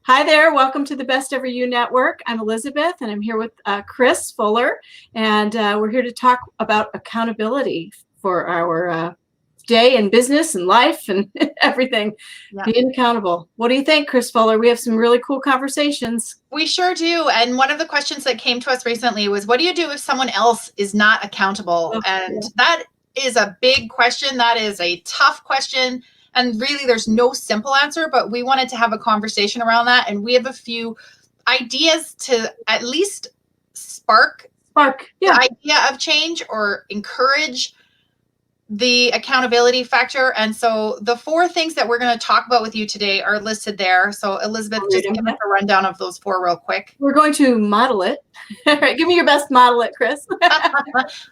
Hi there. Welcome to the Best Ever You Network. I'm Elizabeth, and I'm here with Kris Fuller, and we're here to talk about accountability for our day and business and life and everything. Yeah. Being accountable. What do you think, Kris Fuller? We have some really cool conversations. We sure do. And one of the questions that came to us recently was, what do you do if someone else is not accountable? Oh, And yeah. that is a big question. That is a tough question. And really, there's no simple answer, but we wanted to have a conversation around that. And we have a few ideas to at least spark Yeah. the idea of change or encourage the accountability factor. And so the 4 things that we're going to talk about with you today are listed there. So Elizabeth, I'll read just them. give us a rundown of those 4 real quick. We're going to model it. All right, give me your best model it, Kris.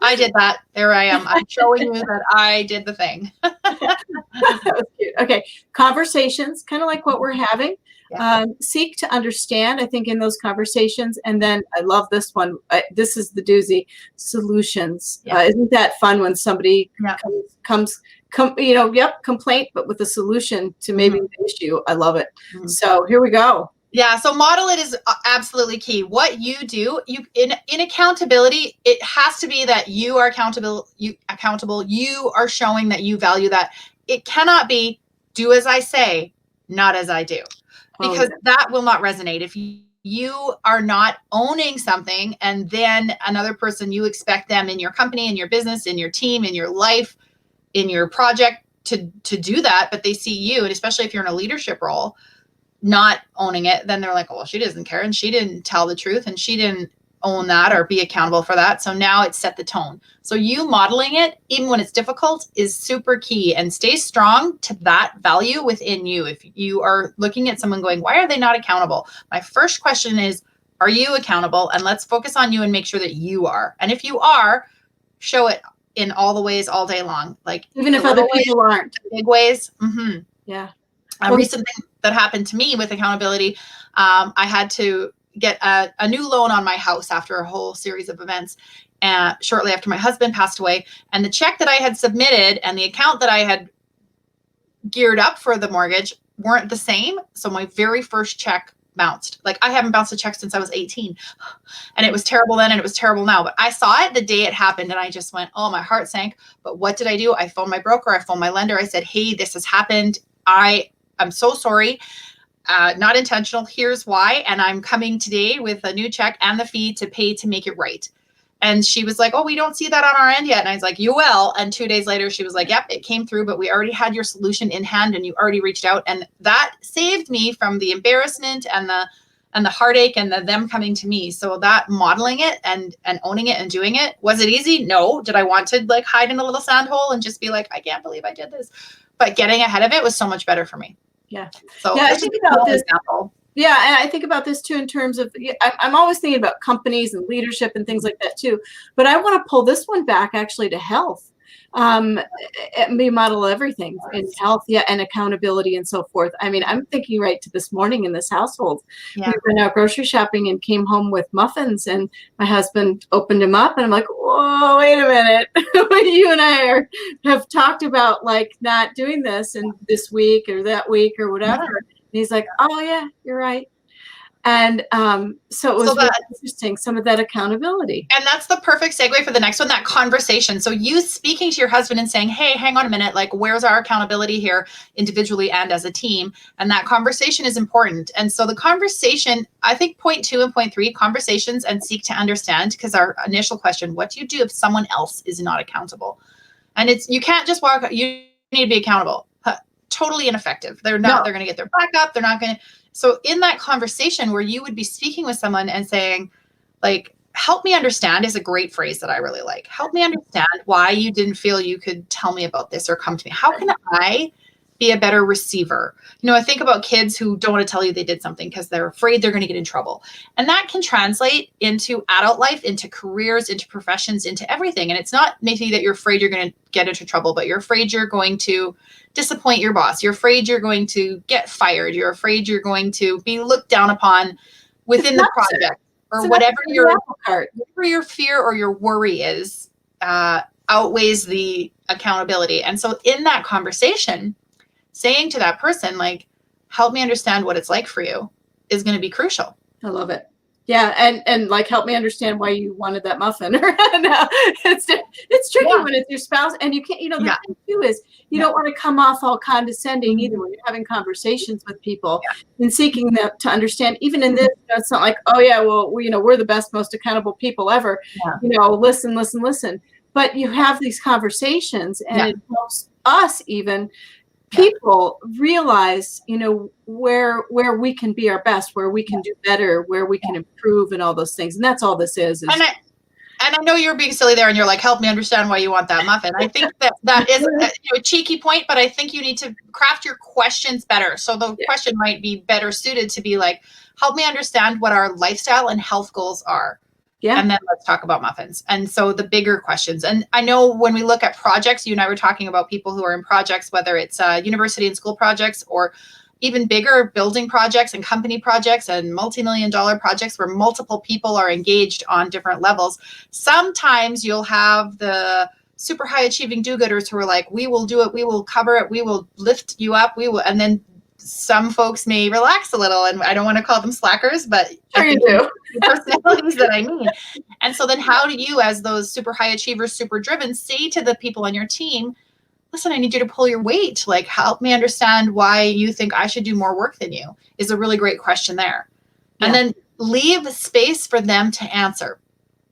I did that. There I am. I'm showing you that I did the thing. That was cute. Okay, conversations, kind of like what we're having. Yeah. Seek to understand, I think, in those conversations. And then I love this one. This is the doozy, solutions. Yeah. Isn't that fun when somebody Yeah. comes, complaint, but with a solution to maybe the issue. I love it. So here we go. Yeah. So model it is absolutely key. What you do, in accountability, it has to be that you are accountable. You are showing that you value that. It cannot be do as I say, not as I do, because that will not resonate. If you are not owning something and then another person, you expect them in your company, in your business, in your team, in your life, in your project to do that, but they see you, and especially if you're in a leadership role, not owning it, then they're like, well, she doesn't care and she didn't tell the truth and she didn't own that or be accountable for that. So now it's set the tone. So you modeling it, even when it's difficult, is super key, and stay strong to that value within you. If you are looking at someone going, why are they not accountable? My first question is, are you accountable? And let's focus on you and make sure that you are. And if you are, show it in all the ways all day long. Like even if other people aren't. Big ways. Yeah. A recent thing that happened to me with accountability, I had to get a new loan on my house after a whole series of events, shortly after my husband passed away. And the check that I had submitted and the account that I had geared up for the mortgage weren't the same. So my very first check bounced. Like, I haven't bounced a check since I was 18. And it was terrible then and it was terrible now. But I saw it the day it happened and I just went, oh, my heart sank. But what did I do? I phoned my broker. I phoned my lender. I said, hey, this has happened. I'm so sorry. Not intentional. Here's why. And I'm coming today with a new check and the fee to pay to make it right. And she was like, oh, we don't see that on our end yet. And I was like, you will. And 2 days later, she was like, yep, it came through, but we already had your solution in hand and you already reached out. And that saved me from the embarrassment and the heartache and them coming to me. So that modeling it and owning it and doing it. Was it easy? No. Did I want to like hide in a little sand hole and just be like, I can't believe I did this? But getting ahead of it was so much better for me. Yeah. So yeah, I think about this. Example. Yeah, and I think about this too in terms of, I'm always thinking about companies and leadership and things like that too. But I want to pull this one back actually to health. We model everything in health, and accountability and so forth. I mean, I'm thinking right to this morning in this household. Yeah. We went out grocery shopping and came home with muffins, and my husband opened them up, and I'm like, whoa, wait a minute. You and I have talked about like not doing this and this week or that week or whatever. Yeah. And he's like, oh yeah, you're right. And so it was really interesting, some of that accountability. And that's the perfect segue for the next one, that conversation. So you speaking to your husband and saying, hey, hang on a minute, like, where's our accountability here individually and as a team? And that conversation is important. And so the conversation, I think point 2 and point 3, conversations and seek to understand, because our initial question, what do you do if someone else is not accountable? And you can't just walk, you need to be accountable. Totally ineffective. They're not, they're going to get their back up. They're not going to. So in that conversation where you would be speaking with someone and saying, like, help me understand is a great phrase that I really like. Help me understand why you didn't feel you could tell me about this or come to me. How can I be a better receiver? You know, I think about kids who don't want to tell you they did something because they're afraid they're going to get in trouble. And that can translate into adult life, into careers, into professions, into everything. And it's not maybe that you're afraid you're going to get into trouble, but you're afraid you're going to disappoint your boss. You're afraid you're going to get fired. You're afraid you're going to be looked down upon within the project, or whatever your fear or your worry is, outweighs the accountability. And so in that conversation, saying to that person, like, help me understand what it's like for you. is going to be crucial. I love it. Yeah, and like help me understand why you wanted that muffin. No, it's tricky when it's your spouse, and you can't. The thing too is you don't want to come off all condescending either when you're having conversations with people and seeking them to understand. Even in this, it's not like, oh yeah, well we're the best, most accountable people ever. Listen. But you have these conversations, and it helps us even. People realize, where we can be our best, where we can do better, where we can improve, and all those things. And that's all this is. And I know you're being silly there, and you're like, help me understand why you want that muffin. I think that is a cheeky point, but I think you need to craft your questions better. So the question might be better suited to be like, help me understand what our lifestyle and health goals are. Yeah. And then let's talk about muffins. And so the bigger questions. And I know when we look at projects, you and I were talking about people who are in projects, whether it's university and school projects or even bigger building projects and company projects and multi-million-dollar projects where multiple people are engaged on different levels. Sometimes you'll have the super high achieving do-gooders who are like, we will do it. We will cover it. We will lift you up. We will. And then some folks may relax a little, and I don't want to call them slackers, but sure you do. Personalities that I mean. And so then how do you, as those super high achievers, super driven, say to the people on your team, listen, I need you to pull your weight. Like, help me understand why you think I should do more work than you is a really great question there. And then leave space for them to answer.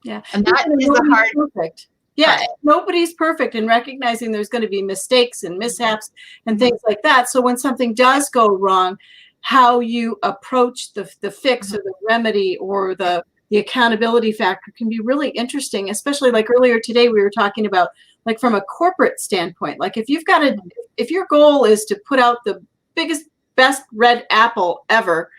Yeah. And that is the hard. Perfect. Yeah, nobody's perfect, and recognizing there's going to be mistakes and mishaps and things like that. So when something does go wrong, how you approach the fix or the remedy or the accountability factor can be really interesting, especially like earlier today we were talking about like from a corporate standpoint. Like if your goal is to put out the biggest, best red apple ever,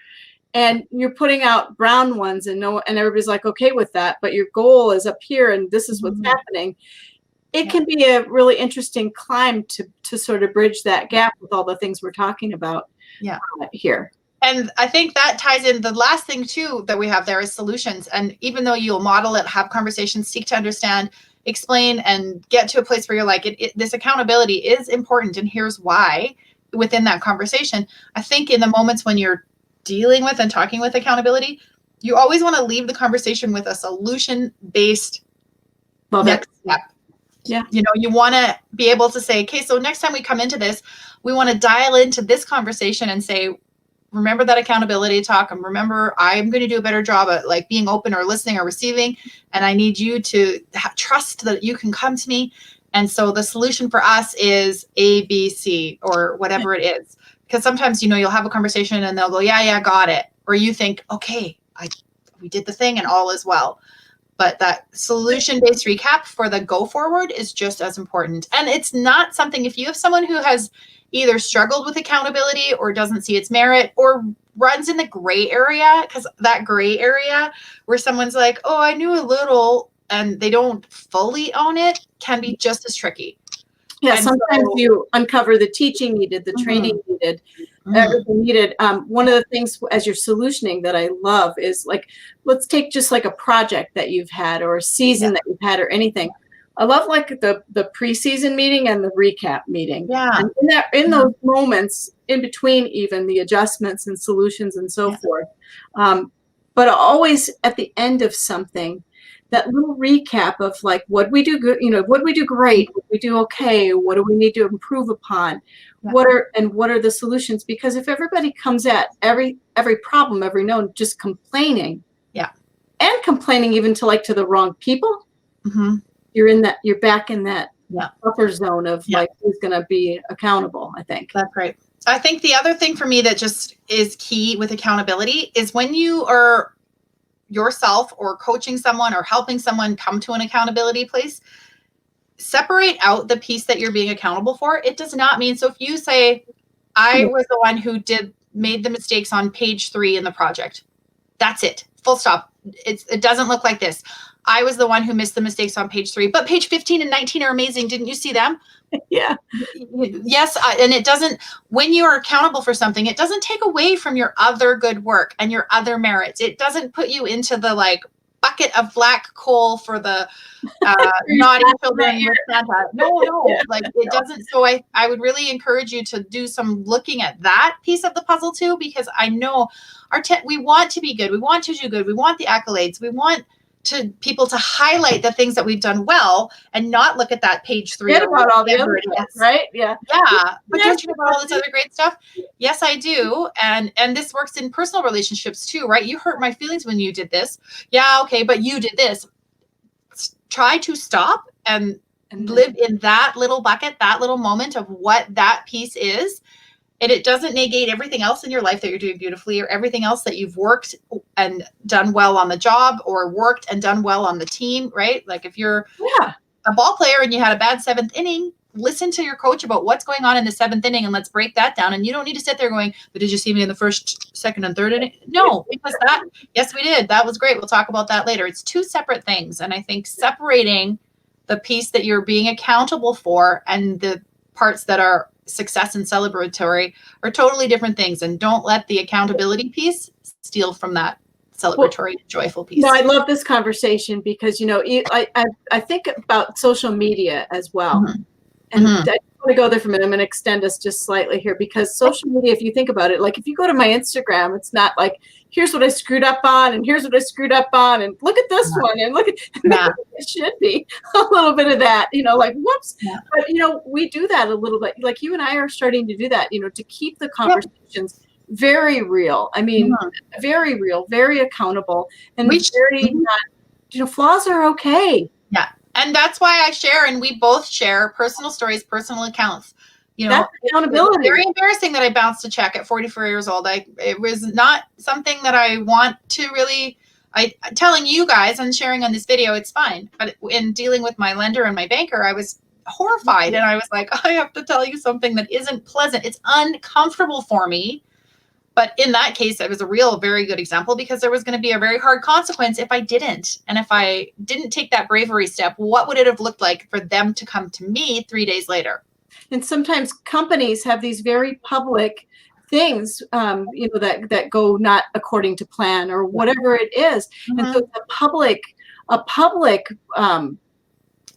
and you're putting out brown ones and everybody's like okay with that, but your goal is up here and this is what's happening. It can be a really interesting climb to sort of bridge that gap with all the things we're talking about here. And I think that ties in the last thing too that we have there is solutions. And even though you'll model it, have conversations, seek to understand, explain, and get to a place where you're like, this accountability is important and here's why within that conversation. I think in the moments when you're dealing with and talking with accountability, you always want to leave the conversation with a solution-based next step. Yeah. You want to be able to say, okay, so next time we come into this, we want to dial into this conversation and say, remember that accountability talk, and remember I'm going to do a better job at like being open or listening or receiving, and I need you to trust that you can come to me. And so the solution for us is A, B, C, or whatever it is. Because sometimes, you'll have a conversation and they'll go, yeah, got it. Or you think, okay, we did the thing and all is well. But that solution-based recap for the go forward is just as important. And it's not something, if you have someone who has either struggled with accountability or doesn't see its merit or runs in the gray area, because that gray area where someone's like, oh, I knew a little and they don't fully own it can be just as tricky. Yeah, and sometimes you uncover the teaching needed, the training needed, everything needed. One of the things as you're solutioning that I love is like, let's take just like a project that you've had or a season that you've had or anything. I love like the preseason meeting and the recap meeting. Yeah. And in those moments in between, even the adjustments and solutions and so forth. But always at the end of something, that little recap of like, what we do good, what we do great, what we do okay, what do we need to improve upon, what are the solutions? Because if everybody comes at every problem, every no, just complaining, and complaining even to the wrong people, you're back in that upper zone of like who's going to be accountable. I think that's right. I think the other thing for me that just is key with accountability is when you are yourself or coaching someone or helping someone come to an accountability place, separate out the piece that you're being accountable for. It does not mean, so if you say, I was the one who made the mistakes on page 3 in the project, that's it, full stop. It doesn't look like this. I was the one who missed the mistakes on page 3, but page 15 and 19 are amazing. Didn't you see them? Yeah. Yes. And it doesn't, when you are accountable for something, it doesn't take away from your other good work and your other merits. It doesn't put you into the like bucket of black coal for the naughty children with Santa. No, Yeah. like it doesn't. So I would really encourage you to do some looking at that piece of the puzzle too, because I know we want to be good. We want to do good. We want the accolades. We want people to highlight the things that we've done well and not look at that page 3. Forget about all the other stuff, right? Yeah. Yeah. But don't you know about all this other great stuff? Yes, I do. And this works in personal relationships too, right? You hurt my feelings when you did this. Yeah, okay, but you did this. Try to stop and live in that little bucket, that little moment of what that piece is. And it doesn't negate everything else in your life that you're doing beautifully, or everything else that you've worked and done well on the job, or worked and done well on the team, right? Like if you're a ball player and you had a bad 7th inning, listen to your coach about what's going on in the 7th inning and let's break that down. And you don't need to sit there going, but did you see me in the 1st, 2nd, and 3rd inning? No, because yes, we did. That was great. We'll talk about that later. It's 2 separate things. And I think separating the piece that you're being accountable for and the parts that are success and celebratory are totally different things. And don't let the accountability piece steal from that celebratory, joyful piece. No, I love this conversation because, I think about social media as well. Mm-hmm. And I want to go there for a minute. I'm going to extend us just slightly here, because social media, if you think about it, like if you go to my Instagram, it's not like, here's what I screwed up on and here's what I screwed up on and look at this one and look at it should be a little bit of that, like whoops. Yeah. But we do that a little bit. Like you and I are starting to do that, to keep the conversations very real. I mean, very real, very accountable, and very not, flaws are okay. Yeah. And that's why I share, and we both share personal stories, personal accounts. That's accountability. It's very embarrassing that I bounced a check at 44 years old. It was not something that I want to really. Telling you guys and sharing on this video, it's fine. But in dealing with my lender and my banker, I was horrified, and I was like, I have to tell you something that isn't pleasant. It's uncomfortable for me. But in that case, it was a very good example, because there was going to be a very hard consequence if I didn't. And if I didn't take that bravery step, what would it have looked like for them to come to me 3 days later? And sometimes companies have these very public things, that go not according to plan or whatever it is. Mm-hmm. And so it's a public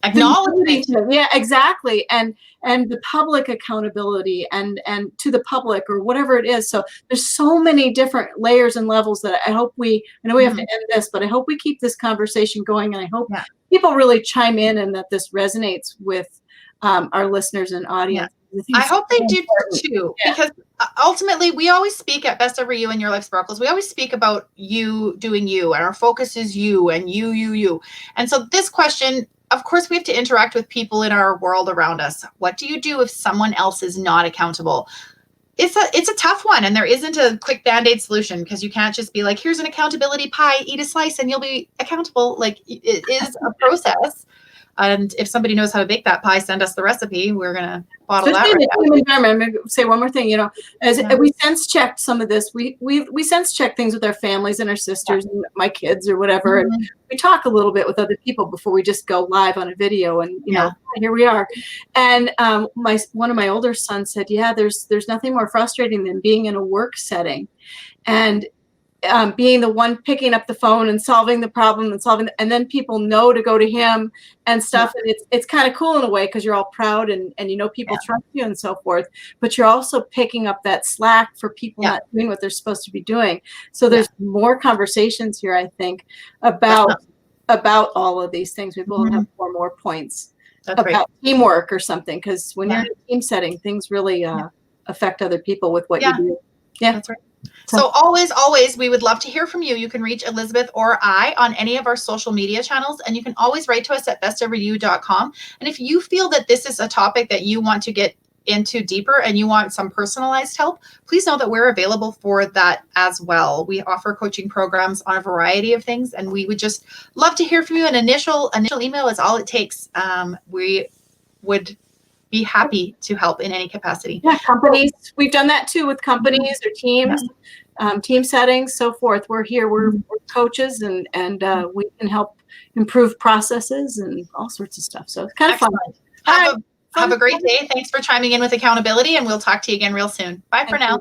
acknowledgement. Yeah, exactly. And the public accountability and to the public or whatever it is. So there's so many different layers and levels that I know we have to end this, but I hope we keep this conversation going. And I hope people really chime in and that this resonates with our listeners and audience. Yeah. I hope they do too, because ultimately we always speak at Best Ever You and Your Life Sparkles. We always speak about you doing you, and our focus is you and you. And so this question, of course, we have to interact with people in our world around us. What do you do if someone else is not accountable? It's a tough one, and there isn't a quick Band-Aid solution, because you can't just be like, here's an accountability pie, eat a slice and you'll be accountable. Like, it is a process. And if somebody knows how to bake that pie, send us the recipe. We're going to bottle that right out. I'm going to say one more thing. As we sense checked some of this, we sense check things with our families and our sisters and my kids or whatever. Mm-hmm. And we talk a little bit with other people before we just go live on a video. And, here we are. And one of my older sons said, there's nothing more frustrating than being in a work setting and being the one picking up the phone and solving the problem and then people know to go to him and stuff. And it's kind of cool in a way, because you're all proud and people trust you and so forth, but you're also picking up that slack for people not doing what they're supposed to be doing. So there's more conversations here, I think, about all of these things. We will have 4 more points about teamwork or something, because when you're in a team setting, things really affect other people with what you do. Yeah, that's right. So always, we would love to hear from you. You can reach Elizabeth or I on any of our social media channels, and you can always write to us at besteveryou.com. And if you feel that this is a topic that you want to get into deeper and you want some personalized help, please know that we're available for that as well. We offer coaching programs on a variety of things, and we would just love to hear from you. An initial email is all it takes. We would be happy to help in any capacity. Yeah, companies. We've done that too with companies or teams, team settings, so forth. We're here. We're coaches, and we can help improve processes and all sorts of stuff. So it's kind of fun. Have a great day. Thanks for chiming in with accountability, and we'll talk to you again real soon. Bye for now.